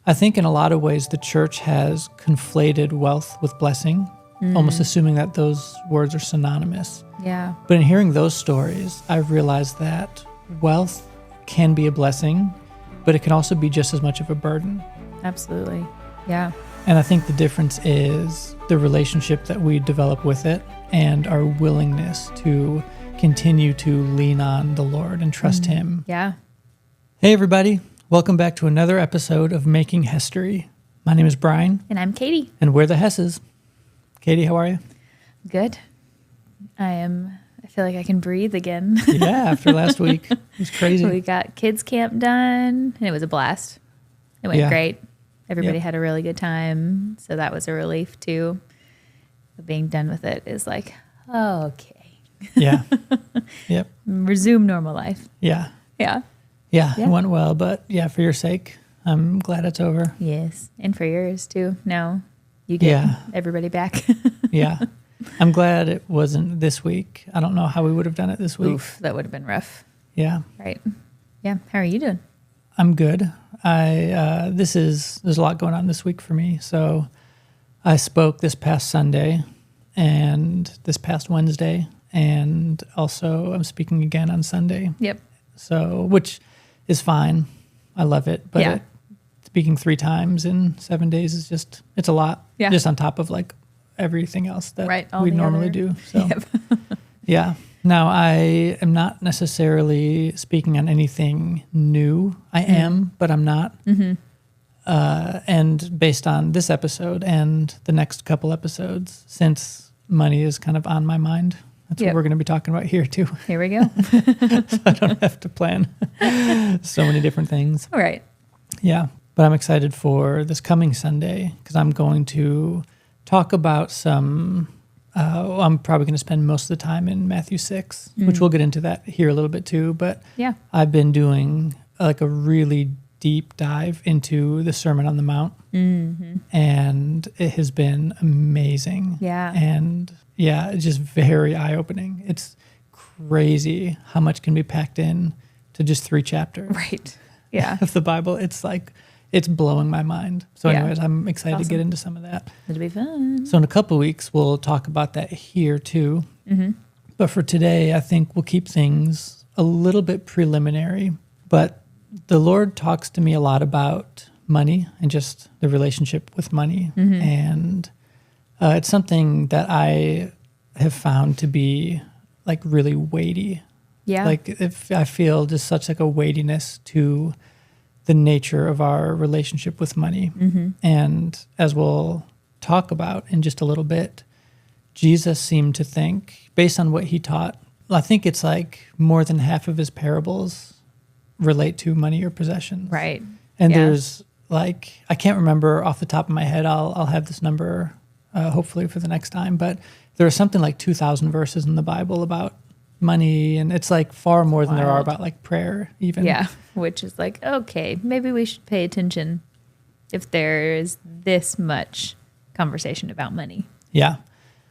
I think in a lot of ways the church has conflated wealth with blessing, almost assuming that those words are synonymous. Yeah. But in hearing those stories, I've realized that wealth can be a blessing, but it can also be just as much of a burden. Absolutely. Yeah. And I think the difference is the relationship that we develop with it and our willingness to continue to lean on the Lord and trust Him. Yeah. Hey, everybody. Welcome back to another episode of Making History. My name is Brian. And I'm Katie. And we're the Hesses. Katie, how are you? Good. I feel like I can breathe again. Yeah, after last week. It was crazy. We got kids camp done, and it was a blast. It went great. Everybody had a really good time, so that was a relief too. But being done with it is like, okay. Yeah. Yep. Resume normal life. Yeah. Yeah. Yeah, it went well, but for your sake, I'm glad it's over. Yes, and for yours too. Now you get everybody back. Yeah. I'm glad it wasn't this week. I don't know how we would have done it this week. Oof, that would have been rough. Yeah. Right. Yeah. How are you doing? I'm good. There's a lot going on this week for me. So I spoke this past Sunday and this past Wednesday, and also I'm speaking again on Sunday. Yep. So, which is fine. I love it. But speaking 3 times in 7 days is it's a lot. Yeah. Just on top of like everything else that all we the normally other- do. So, Yep. yeah. Now, I am not necessarily speaking on anything new. I am, but I'm not. Mm-hmm. And based on this episode and the next couple episodes, since money is kind of on my mind, that's what we're going to be talking about here too. Here we go. So I don't have to plan so many different things. All right. Yeah. But I'm excited for this coming Sunday because I'm going to talk about I'm probably going to spend most of the time in Matthew 6, which we'll get into that here a little bit too. But I've been doing like a really deep dive into the Sermon on the Mount, and it has been amazing. Yeah. And it's just very eye-opening. It's crazy how much can be packed in to just 3 chapters. Right. Yeah. Of the Bible. It's blowing my mind. So anyways, I'm excited to get into some of that. It'll be fun. So in a couple of weeks, we'll talk about that here too. Mm-hmm. But for today, I think we'll keep things a little bit preliminary. But the Lord talks to me a lot about money and just the relationship with money. Mm-hmm. And it's something that I have found to be like really weighty. Yeah. Like if I feel just such like a weightiness to the nature of our relationship with money. Mm-hmm. And as we'll talk about in just a little bit, Jesus seemed to think, based on what he taught, I think it's like more than half of his parables relate to money or possessions. Right. And there's like, I can't remember off the top of my head, I'll have this number hopefully for the next time, but there are something like 2,000 verses in the Bible about money, and it's like far more than there are about like prayer even. Yeah, which is like, okay, maybe we should pay attention if there is this much conversation about money. Yeah.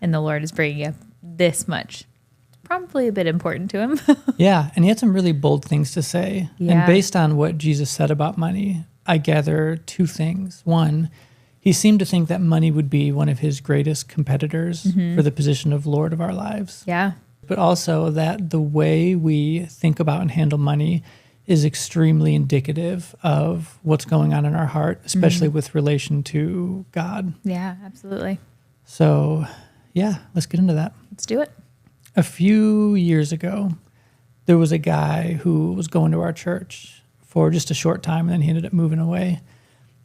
And the Lord is bringing up this much. It's probably a bit important to him. Yeah, and he had some really bold things to say. Yeah. And based on what Jesus said about money, I gather 2 things. One, he seemed to think that money would be one of his greatest competitors for the position of Lord of our lives. Yeah. But also that the way we think about and handle money is extremely indicative of what's going on in our heart, especially with relation to God. Yeah, absolutely. So, let's get into that. Let's do it. A few years ago, there was a guy who was going to our church for just a short time, and then he ended up moving away.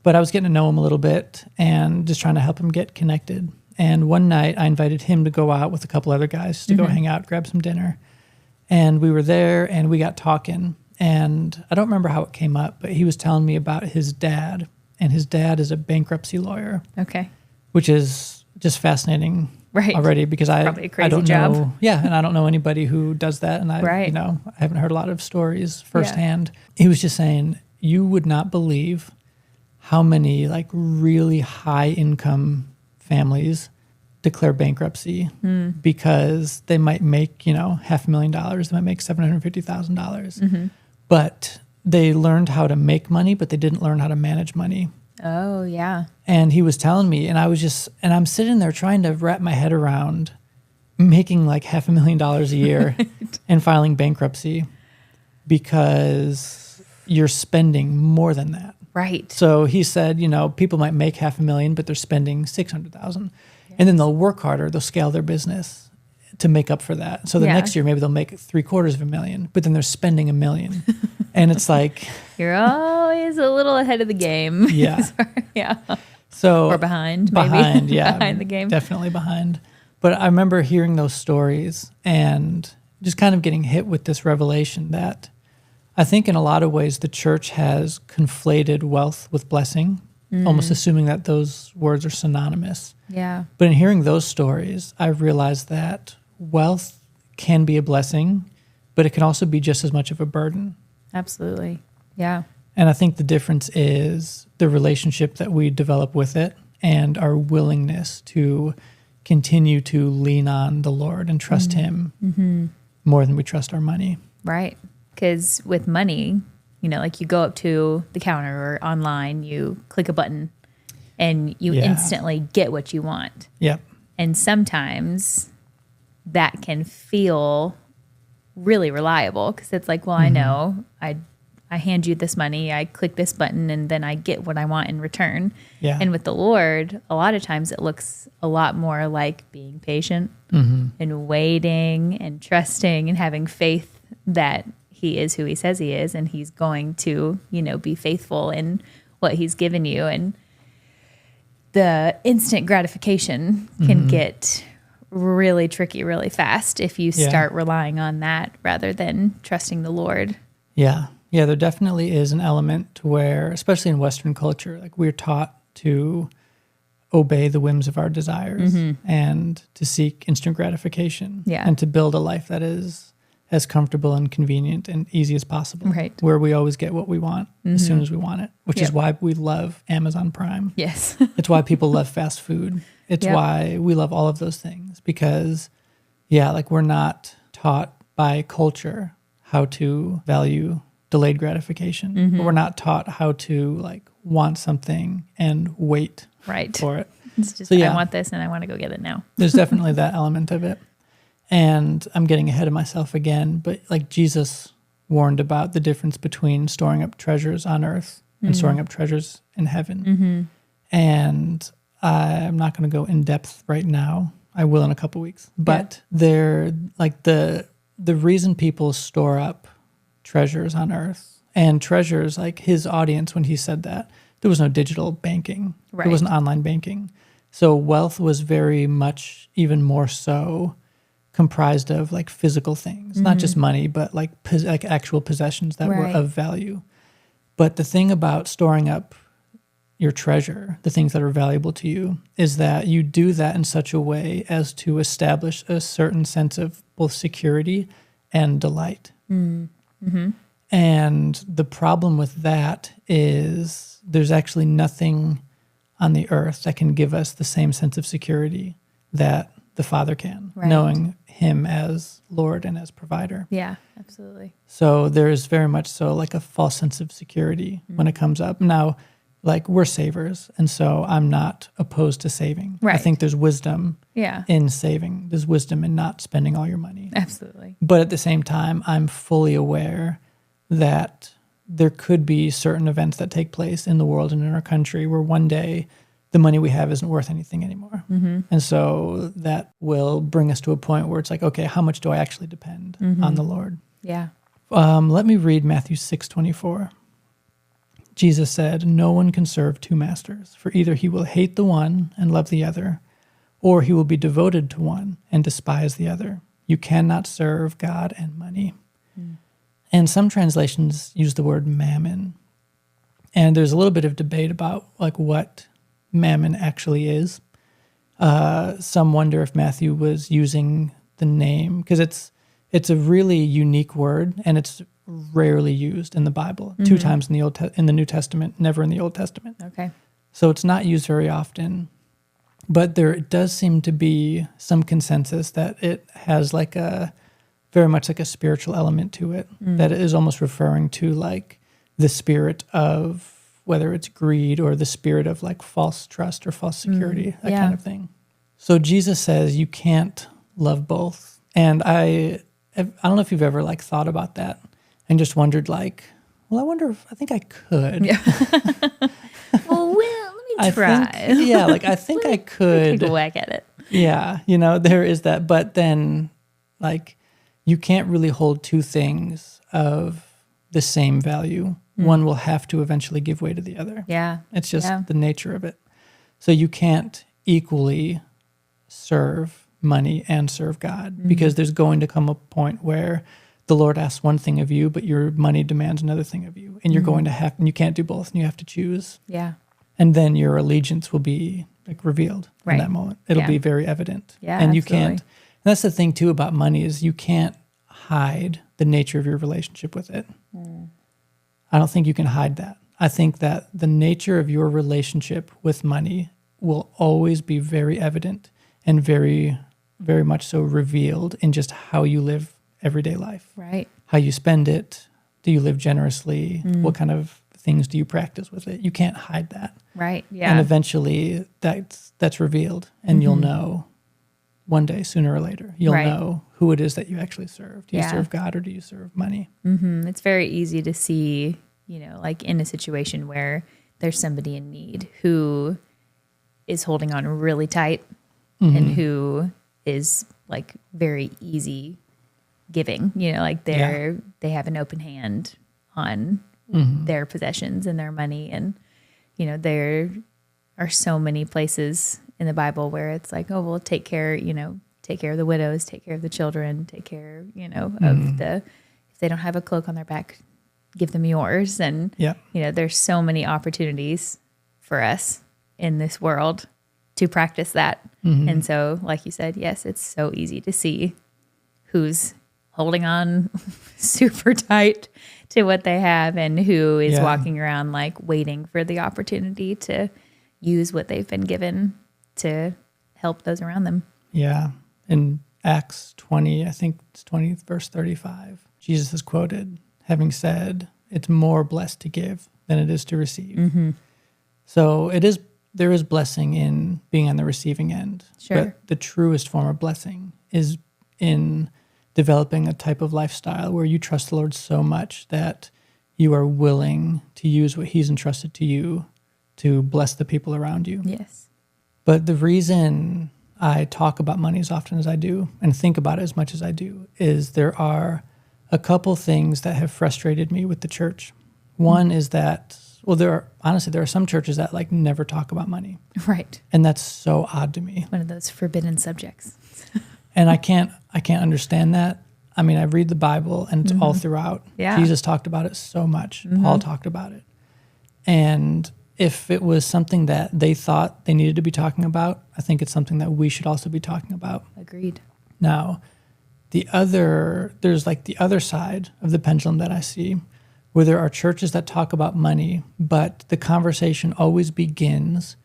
But I was getting to know him a little bit and just trying to help him get connected. And one night I invited him to go out with a couple other guys to go hang out, grab some dinner. And we were there and we got talking. And I don't remember how it came up, but he was telling me about his dad. And his dad is a bankruptcy lawyer. Okay. Which is just fascinating already because probably a crazy I don't job. know. Yeah, and I don't know anybody who does that. And I haven't heard a lot of stories firsthand. Yeah. He was just saying, you would not believe how many like really high income families declare bankruptcy because they might make, $500,000, they might make $750,000. But they learned how to make money, but they didn't learn how to manage money. Oh, yeah. And he was telling me, and I'm sitting there trying to wrap my head around making like $500,000 a year and filing bankruptcy because you're spending more than that. Right. So he said, people might make $500,000, but they're spending 600,000, and then they'll work harder. They'll scale their business to make up for that. So the next year, maybe they'll make $750,000, but then they're spending $1 million. And it's like, you're always a little ahead of the game. Yeah. Yeah. So or behind, maybe. Behind, yeah. Behind the game. Definitely behind. But I remember hearing those stories and just kind of getting hit with this revelation that I think in a lot of ways the church has conflated wealth with blessing, almost assuming that those words are synonymous. Yeah. But in hearing those stories, I realized that wealth can be a blessing, but it can also be just as much of a burden. Absolutely. Yeah. And I think the difference is the relationship that we develop with it and our willingness to continue to lean on the Lord and trust Him more than we trust our money. Right. Because with money, like you go up to the counter or online, you click a button and you instantly get what you want. Yep. And sometimes that can feel really reliable because it's like, well, I know I hand you this money, I click this button, and then I get what I want in return. Yeah. And with the Lord, a lot of times it looks a lot more like being patient and waiting and trusting and having faith that He is who He says He is, and He's going to, be faithful in what He's given you. And the instant gratification can get really tricky really fast if you start relying on that rather than trusting the Lord. Yeah. Yeah, there definitely is an element where, especially in Western culture, like we're taught to obey the whims of our desires and to seek instant gratification and to build a life that is as comfortable and convenient and easy as possible. Right. Where we always get what we want as soon as we want it, which is why we love Amazon Prime. Yes. It's why people love fast food. It's why we love all of those things because, we're not taught by culture how to value delayed gratification. But we're not taught how to want something and wait for it. It's just, I want this and I want to go get it now. There's definitely that element of it. And I'm getting ahead of myself again, but Jesus warned about the difference between storing up treasures on earth and storing up treasures in heaven. And I'm not going to go in depth right now. I will in a couple weeks. But they're the reason people store up treasures on earth and treasures, his audience, when he said that, there was no digital banking. Right. There wasn't online banking. So wealth was very much, even more so, comprised of physical things, not just money, but actual possessions that were of value. But the thing about storing up your treasure, the things that are valuable to you, is that you do that in such a way as to establish a certain sense of both security and delight. And the problem with that is there's actually nothing on the earth that can give us the same sense of security that the Father can, knowing Him as Lord and as provider. Yeah, absolutely. So there's very much so a false sense of security when it comes up. Now, we're savers, and so I'm not opposed to saving. Right. I think there's wisdom Yeah. in saving. There's wisdom in not spending all your money. Absolutely. But at the same time, I'm fully aware that there could be certain events that take place in the world and in our country where one day the money we have isn't worth anything anymore. And so that will bring us to a point where it's okay, how much do I actually depend on the Lord? Yeah. Let me read Matthew 6:24. Jesus said, "No one can serve two masters, for either he will hate the one and love the other, or he will be devoted to one and despise the other. You cannot serve God and money." And some translations use the word mammon. And there's a little bit of debate about what mammon actually is. Some wonder if Matthew was using the name, because it's a really unique word, and it's rarely used in the Bible. 2 times in the New Testament, never in the Old Testament. Okay. So it's not used very often. But there does seem to be some consensus that it has very much a spiritual element to it, that it is almost referring to the spirit of whether it's greed or the spirit of like false trust or false security, that Yeah. kind of thing. So Jesus says you can't love both. And I don't know if you've ever like thought about that and just wondered like, well, I wonder if I think I could. Yeah. Well, let me try. I think I could. Take a whack at it. Yeah, there is that. But then, like, you can't really hold two things of the same value. One will have to eventually give way to the other. Yeah. It's just the nature of it. So you can't equally serve money and serve God because there's going to come a point where the Lord asks one thing of you, but your money demands another thing of you. And you're going to have, and you can't do both, and you have to choose. Yeah. And then your allegiance will be like revealed in that moment. It'll be very evident. Yeah, and you absolutely. can't. And that's the thing too about money is you can't hide the nature of your relationship with it. I don't think you can hide that. I think that the nature of your relationship with money will always be very evident and very, very much so revealed in just how you live everyday life. Right. How you spend it. Do you live generously? What kind of things do you practice with it? You can't hide that. Right. Yeah. And eventually that's revealed and you'll know one day, sooner or later, you'll know who it is that you actually serve. Do you serve God or do you serve money? It's very easy to see, like in a situation where there's somebody in need who is holding on really tight and who is like very easy giving, like they have an open hand on their possessions and their money. And, there are so many places in the Bible where it's like, oh, well, take care of the widows, take care of the children, take care, of if they don't have a cloak on their back, give them yours. And, there's so many opportunities for us in this world to practice that. And so, like you said, yes, it's so easy to see who's holding on super tight to what they have and who is walking around like waiting for the opportunity to use what they've been given to help those around them. Yeah. In Acts 20, I think it's 20 verse 35, Jesus is quoted having said, it's more blessed to give than it is to receive. So there is blessing in being on the receiving end. Sure. But the truest form of blessing is in developing a type of lifestyle where you trust the Lord so much that you are willing to use what he's entrusted to you to bless the people around you. Yes. But the reason I talk about money as often as I do and think about it as much as I do is there are a couple things that have frustrated me with the church. One is that, well, there are some churches that like never talk about money. Right. And that's so odd to me. One of those forbidden subjects. And I can't understand that. I mean, I read the Bible and it's all throughout. Yeah. Jesus talked about it so much. Paul talked about it. And if it was something that they thought they needed to be talking about, I think it's something that we should also be talking about. Agreed. Now, there's like the other side of the pendulum that I see where there are churches that talk about money, but the conversation always begins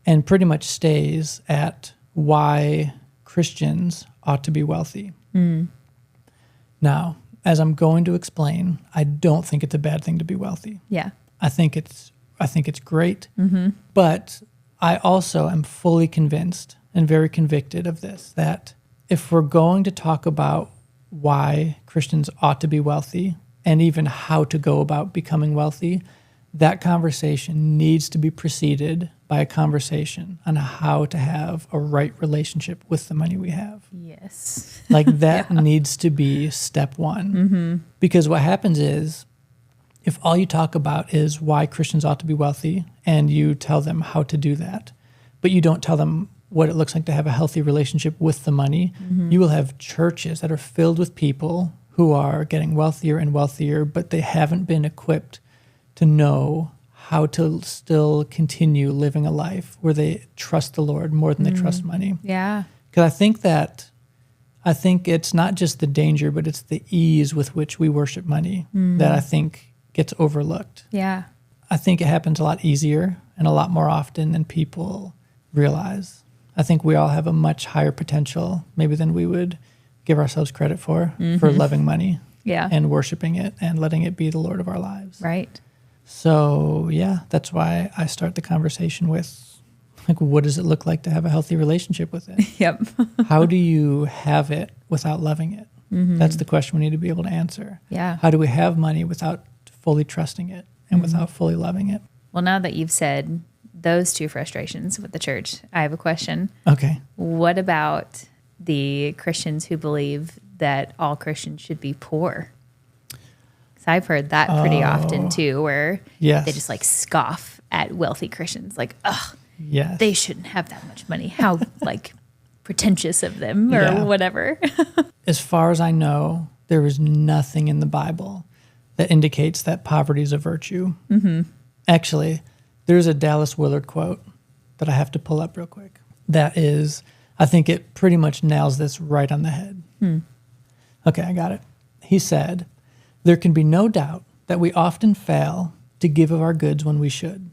and pretty much stays at why Christians ought to be wealthy. Now, as I'm going to explain, I don't think it's a bad thing to be wealthy. Yeah. I think it's great, but I also am fully convinced and very convicted of this, that if we're going to talk about why Christians ought to be wealthy and even how to go about becoming wealthy, that conversation needs to be preceded by a conversation on how to have a right relationship with the money we have. Yes. Like that needs to be step one. Because what happens is, if all you talk about is why Christians ought to be wealthy and you tell them how to do that, but you don't tell them what it looks like to have a healthy relationship with the money, you will have churches that are filled with people who are getting wealthier and wealthier, but they haven't been equipped to know how to still continue living a life where they trust the Lord more than they trust money. Yeah. Because I think it's not just the danger, but it's the ease with which we worship money that I think gets overlooked. Yeah. I think it happens a lot easier and a lot more often than people realize. I think we all have a much higher potential maybe than we would give ourselves credit for loving money Yeah. and worshiping it and letting it be the Lord of our lives. Right. So, yeah, that's why I start the conversation with, like, what does it look like to have a healthy relationship with it? Yep. How do you have it without loving it? That's the question we need to be able to answer. Yeah. How do we have money without fully trusting it and without fully loving it? Well, now that you've said those two frustrations with the church, I have a question. Okay. What about the Christians who believe that all Christians should be poor? Because I've heard that pretty often too, where Yes. they just like scoff at wealthy Christians, like, ugh, Yes. they shouldn't have that much money. How like pretentious of them or Yeah. whatever. As far as I know, there is nothing in the Bible that indicates that poverty is a virtue. Actually, there's a Dallas Willard quote that I have to pull up real quick. That is, I think it pretty much nails this right on the head. Okay, I got it. He said, "There can be no doubt that we often fail to give of our goods when we should.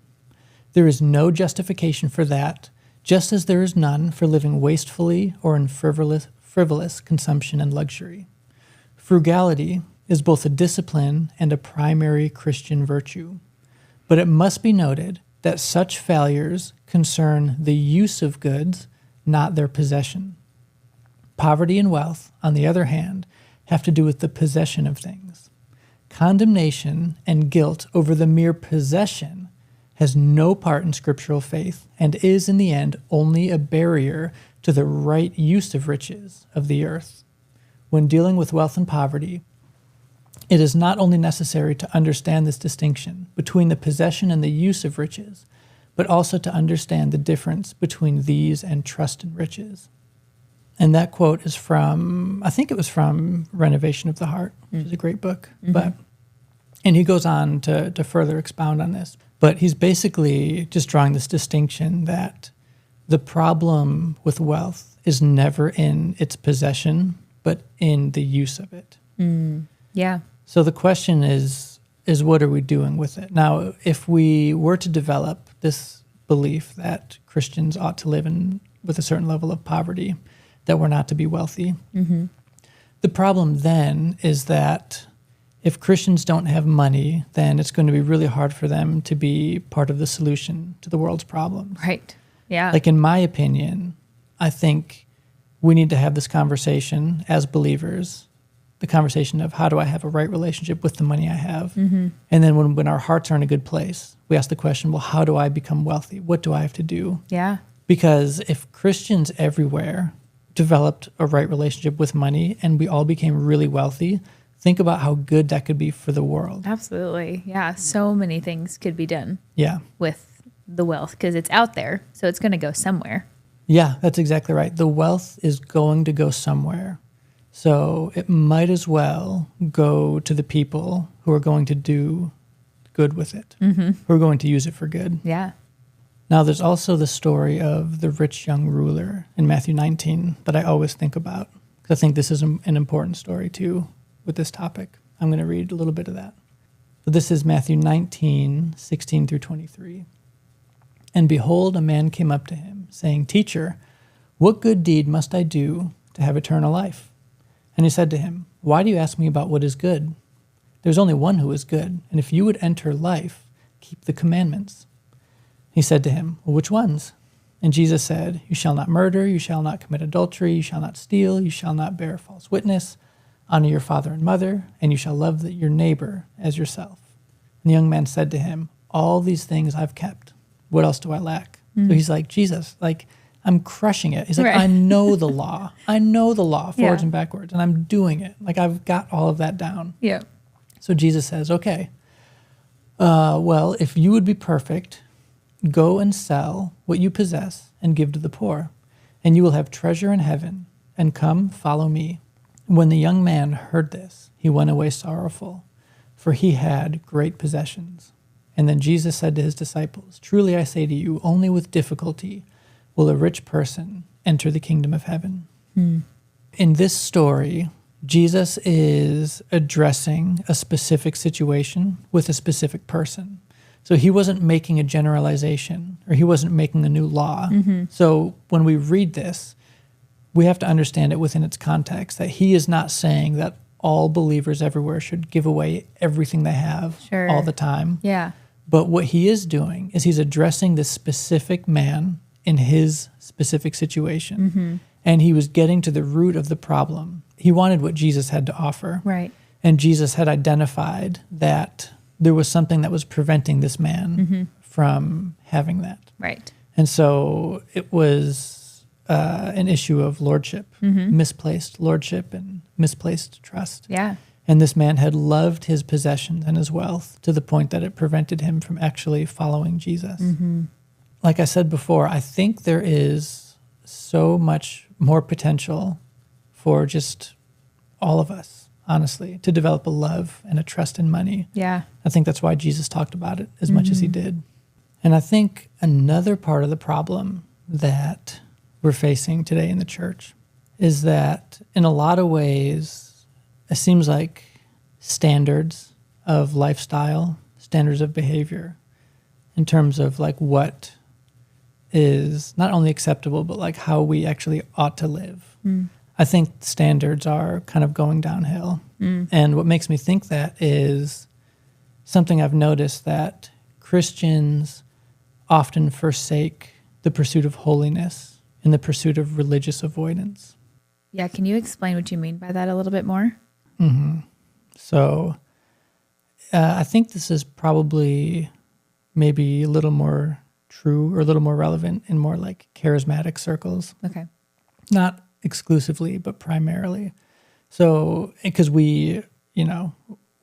There is no justification for that, just as there is none for living wastefully or in frivolous consumption and luxury. Frugality is both a discipline and a primary Christian virtue. But it must be noted that such failures concern the use of goods, not their possession. Poverty and wealth, on the other hand, have to do with the possession of things. Condemnation and guilt over the mere possession has no part in scriptural faith and is, in the end, only a barrier to the right use of riches of the earth. When dealing with wealth and poverty, it is not only necessary to understand this distinction between the possession and the use of riches, but also to understand the difference between these and trust in riches." And that quote is from, I think it was from Renovation of the Heart, which is a great book. And he goes on to further expound on this. But he's basically just drawing this distinction that the problem with wealth is never in its possession, but in the use of it. Yeah. So the question is what are we doing with it? Now, if we were to develop this belief that Christians ought to live with a certain level of poverty, that we're not to be wealthy, the problem then is that if Christians don't have money, then it's going to be really hard for them to be part of the solution to the world's problems. Right. Yeah. Like, in my opinion, I think we need to have this conversation as believers, the conversation of how do I have a right relationship with the money I have? And then when our hearts are in a good place, we ask the question, well, how do I become wealthy? What do I have to do? Yeah. Because if Christians everywhere developed a right relationship with money and we all became really wealthy, think about how good that could be for the world. Absolutely. Yeah. So many things could be done Yeah. with the wealth because it's out there. So it's going to go somewhere. Yeah, that's exactly right. The wealth is going to go somewhere. So it might as well go to the people who are going to do good with it, who are going to use it for good. Yeah. Now, there's also the story of the rich young ruler in Matthew 19 that I always think about, because I think this is an important story too with this topic. I'm going to read a little bit of that. So this is Matthew 19, 16 through 23. "And behold, a man came up to him, saying, 'Teacher, what good deed must I do to have eternal life?' And he said to him, 'Why do you ask me about what is good? There's only one who is good, and if you would enter life, keep the commandments.' He said to him, 'Well, which ones?' And Jesus said, 'You shall not murder, you shall not commit adultery, you shall not steal, you shall not bear false witness, honor your father and mother, and you shall love your neighbor as yourself.' And the young man said to him, 'All these things I've kept. What else do I lack?' So he's like, 'Jesus, like, I'm crushing it.' He's like, Right. I know the law. I know the law forwards Yeah. and backwards, and I'm doing it. Like, I've got all of that down.' Yeah. So Jesus says, okay, well, if you would be perfect, go and sell what you possess and give to the poor, and you will have treasure in heaven, and come, follow me." When the young man heard this, he went away sorrowful, for he had great possessions. And then Jesus said to his disciples, "Truly I say to you, only with difficulty will a rich person enter the kingdom of heaven." In this story, Jesus is addressing a specific situation with a specific person. So he wasn't making a generalization, or he wasn't making a new law. So when we read this, we have to understand it within its context, that he is not saying that all believers everywhere should give away everything they have Sure. all the time. Yeah. But what he is doing is he's addressing this specific man in his specific situation. And he was getting to the root of the problem. He wanted what Jesus had to offer. Right. And Jesus had identified that there was something that was preventing this man from having that. Right. And so it was an issue of lordship, misplaced lordship and misplaced trust. Yeah. And this man had loved his possessions and his wealth to the point that it prevented him from actually following Jesus. Like I said before, I think there is so much more potential for just all of us, honestly, to develop a love and a trust in money. Yeah. I think that's why Jesus talked about it as much as he did. And I think another part of the problem that we're facing today in the church is that in a lot of ways, it seems like standards of lifestyle, standards of behavior, in terms of like what is not only acceptable, but like how we actually ought to live. I think standards are kind of going downhill. And what makes me think that is something I've noticed, that Christians often forsake the pursuit of holiness in the pursuit of religious avoidance. Yeah. Can you explain what you mean by that a little bit more? So I think this is probably maybe a little more true or a little more relevant in more like charismatic circles. Okay. Not exclusively, but primarily. So, because we,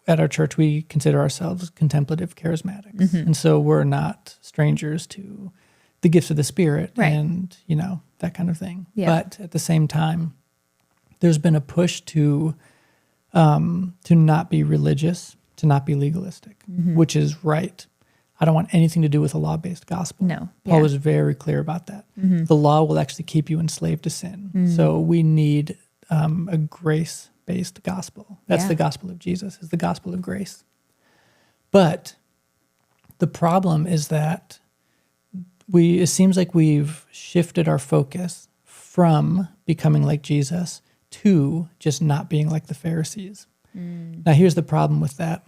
at our church, we consider ourselves contemplative charismatics. And so we're not strangers to the gifts of the Spirit and, that kind of thing. Yeah. But at the same time, there's been a push to not be religious, to not be legalistic, which is right. I don't want anything to do with a law-based gospel. No. Paul was very clear about that. The law will actually keep you enslaved to sin. So we need a grace-based gospel. That's the gospel of Jesus, is the gospel of grace. But the problem is that it seems like we've shifted our focus from becoming like Jesus to just not being like the Pharisees. Now, here's the problem with that,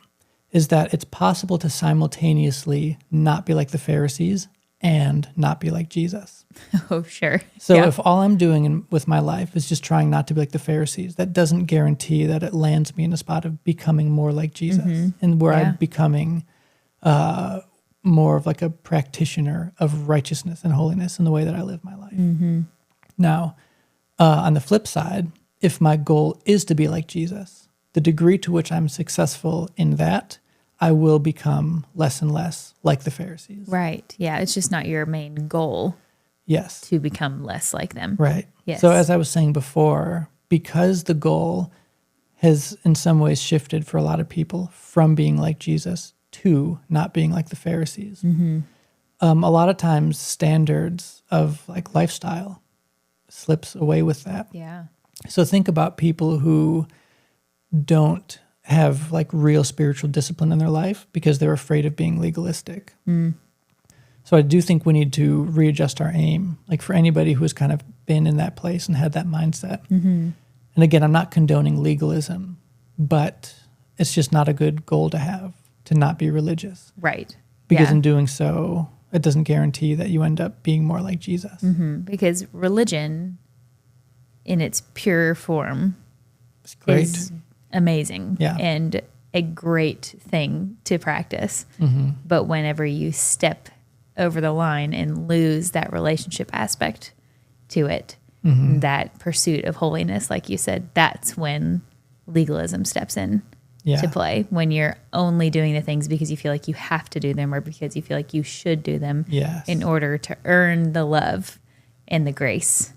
is that it's possible to simultaneously not be like the Pharisees and not be like Jesus. Oh, sure. So if all I'm doing with my life is just trying not to be like the Pharisees, that doesn't guarantee that it lands me in a spot of becoming more like Jesus, and where I'm becoming more of like a practitioner of righteousness and holiness in the way that I live my life. Now, on the flip side, if my goal is to be like Jesus, the degree to which I'm successful in that, I will become less and less like the Pharisees. Right. Yeah. It's just not your main goal. Yes. To become less like them. Right. Yes. So as I was saying before, because the goal has in some ways shifted for a lot of people from being like Jesus to not being like the Pharisees, a lot of times standards of like lifestyle slips away with that. Yeah. So think about people who don't have like real spiritual discipline in their life because they're afraid of being legalistic. So I do think we need to readjust our aim, like for anybody who has kind of been in that place and had that mindset. And again, I'm not condoning legalism, but it's just not a good goal to have, to not be religious. Right. Because in doing so, it doesn't guarantee that you end up being more like Jesus. Because religion in its pure form It's great. is amazing and a great thing to practice. But whenever you step over the line and lose that relationship aspect to it, that pursuit of holiness, like you said, that's when legalism steps in to play. When you're only doing the things because you feel like you have to do them or because you feel like you should do them in order to earn the love and the grace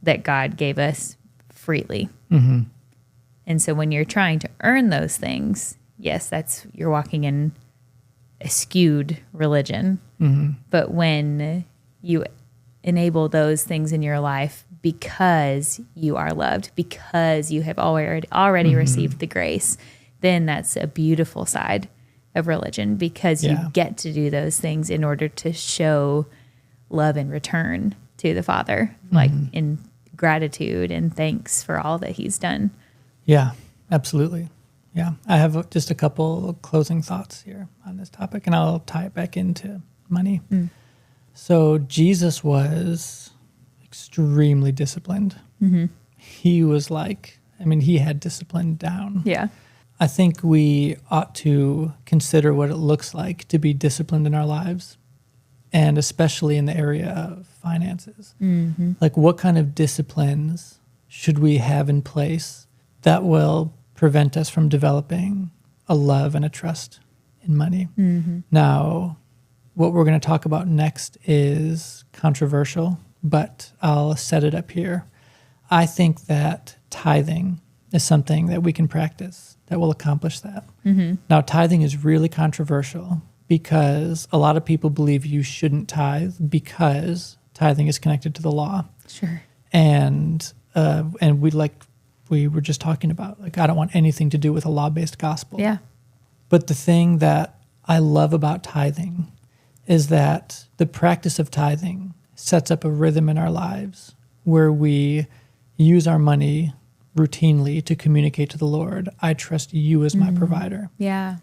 that God gave us freely. And so when you're trying to earn those things, yes, you're walking in a skewed religion. But when you enable those things in your life because you are loved, because you have already received the grace, then that's a beautiful side of religion, because you get to do those things in order to show love in return to the Father, like in gratitude and thanks for all that he's done. Yeah, absolutely. Yeah. I have just a couple closing thoughts here on this topic, and I'll tie it back into money. So Jesus was extremely disciplined. He was he had discipline down. Yeah. I think we ought to consider what it looks like to be disciplined in our lives, and especially in the area of finances. Like, what kind of disciplines should we have in place that will prevent us from developing a love and a trust in money? Now, what we're going to talk about next is controversial, but I'll set it up here. I think that tithing is something that we can practice that will accomplish that. Now, tithing is really controversial because a lot of people believe you shouldn't tithe because tithing is connected to the law. Sure. And we were just talking about, like, I don't want anything to do with a law-based gospel. Yeah. But the thing that I love about tithing is that the practice of tithing sets up a rhythm in our lives where we use our money routinely to communicate to the Lord, I trust you as my provider. Yeah.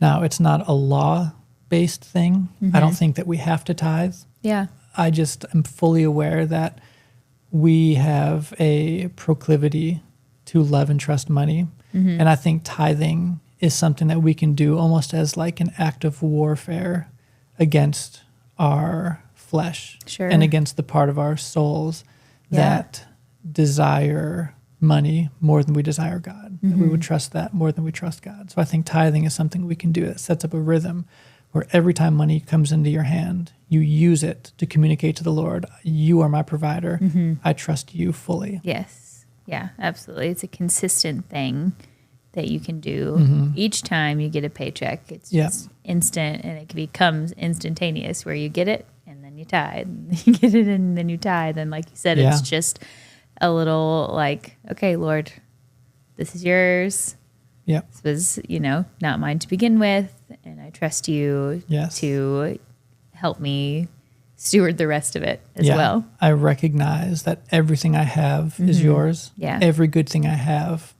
Now, it's not a law-based thing. I don't think that we have to tithe. Yeah. I just am fully aware that we have a proclivity to love and trust money. And I think tithing is something that we can do almost as like an act of warfare against our flesh. Sure. And against the part of our souls that desire money more than we desire God. That we would trust that more than we trust God. So I think tithing is something we can do that sets up a rhythm where every time money comes into your hand, you use it to communicate to the Lord, you are my provider. I trust you fully. Yes. Yeah, absolutely. It's a consistent thing that you can do each time you get a paycheck. It's just instant, and it becomes instantaneous where you get it and then you tithe. You get it and then you tithe. And like you said, it's just a little like, okay, Lord, this is yours. Yeah. This was, not mine to begin with, and I trust you to help me steward the rest of it as well. I recognize that everything I have is yours. Yeah. Every good thing I have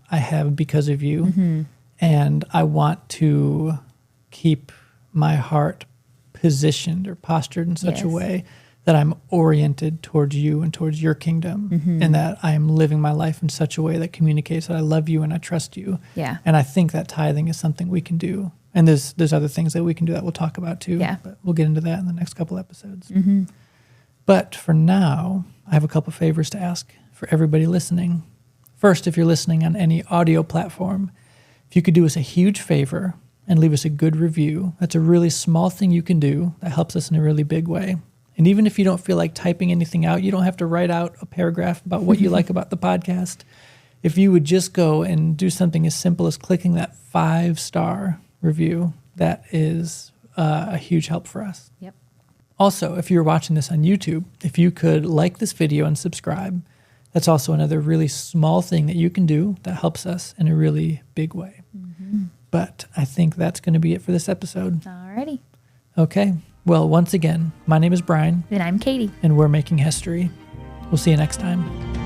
because of you. And I want to keep my heart positioned or postured in such a way that I'm oriented towards you and towards your kingdom, and that I am living my life in such a way that communicates that I love you and I trust you. Yeah. And I think that tithing is something we can do. And there's other things that we can do that we'll talk about too. Yeah. But we'll get into that in the next couple episodes. But for now, I have a couple favors to ask for everybody listening. First, if you're listening on any audio platform, if you could do us a huge favor and leave us a good review. That's a really small thing you can do that helps us in a really big way. And even if you don't feel like typing anything out, you don't have to write out a paragraph about what you like about the podcast. If you would just go and do something as simple as clicking that 5-star review, that is a huge help for us. Yep. Also, if you're watching this on YouTube, if you could like this video and subscribe, that's also another really small thing that you can do that helps us in a really big way. But I think that's going to be it for this episode. Alrighty. Okay. Well, once again, my name is Brian. Then I'm Katie. And we're making history. We'll see you next time.